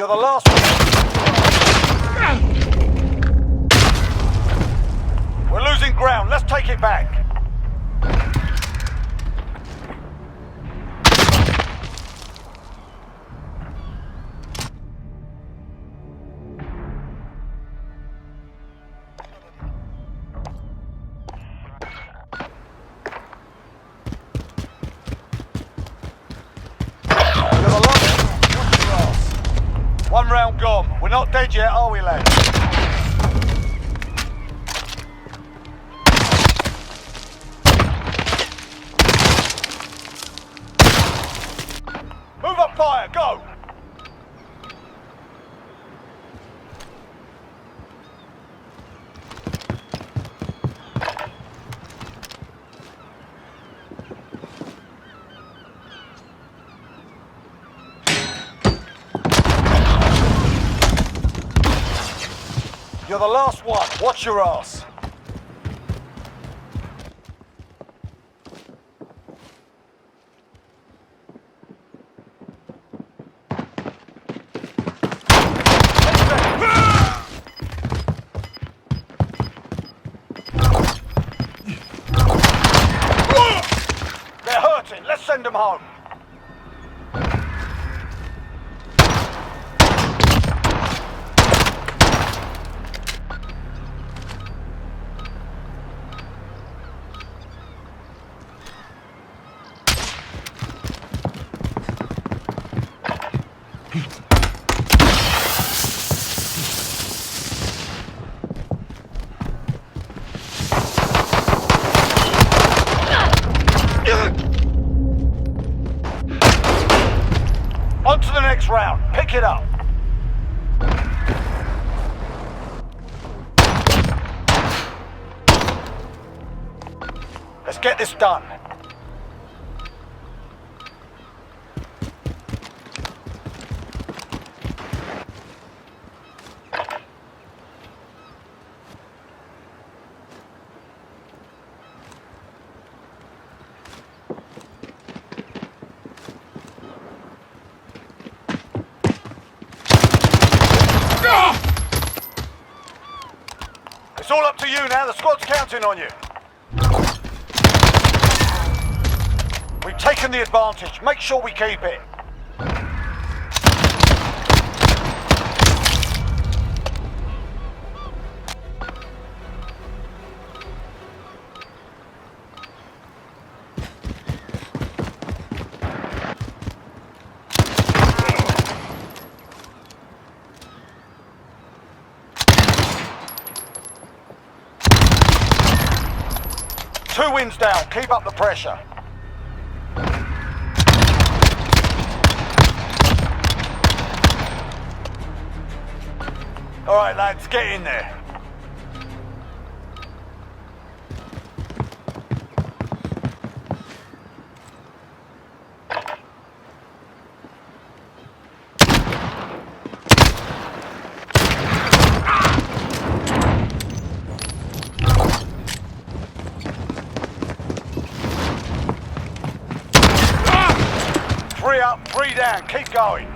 You're the last one. We're losing ground. Let's take it back. One round gone. We're not dead yet, are we, lads? Move up fire, go! You're the last one. Watch your ass. They're hurting. Let's send them home. On to the next round. Pick it up. Let's get this done. It's all up to you now. The squad's counting on you. We've taken the advantage. Make sure we keep it. Two wins down. Keep up the pressure. All right, lads, get in there. Three up, three down. Keep going.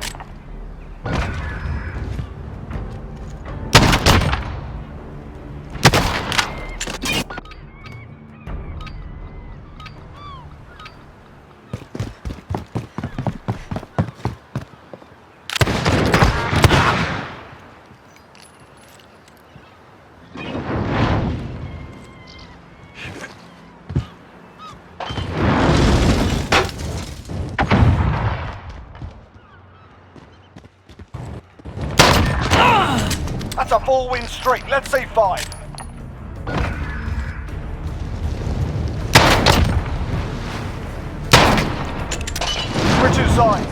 That's a 4-win streak. Let's see 5. Switch inside.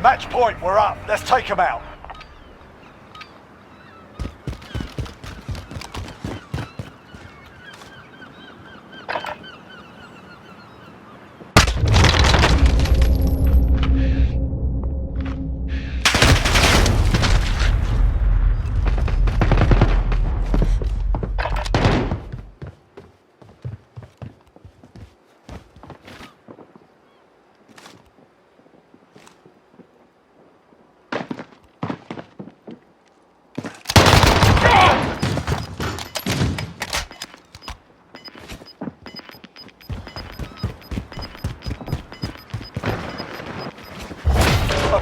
Match point. We're up. Let's take them out.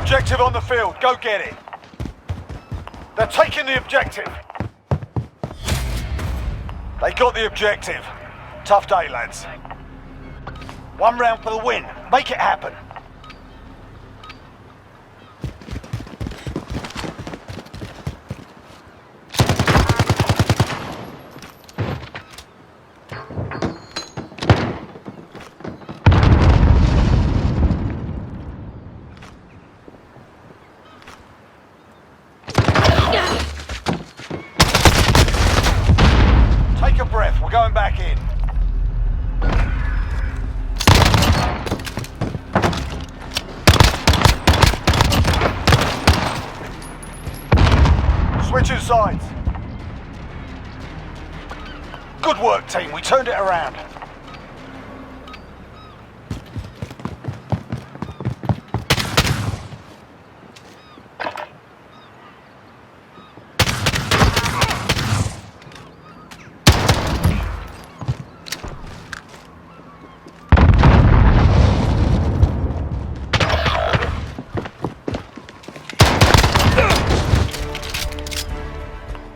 Objective on the field. Go get it. They're taking the objective. They got the objective. Tough day, lads. One round for the win. Make it happen. Take a breath. We're going back in. Switching sides. Good work, team. We turned it around.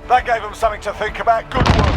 That gave them something to think about. Good work.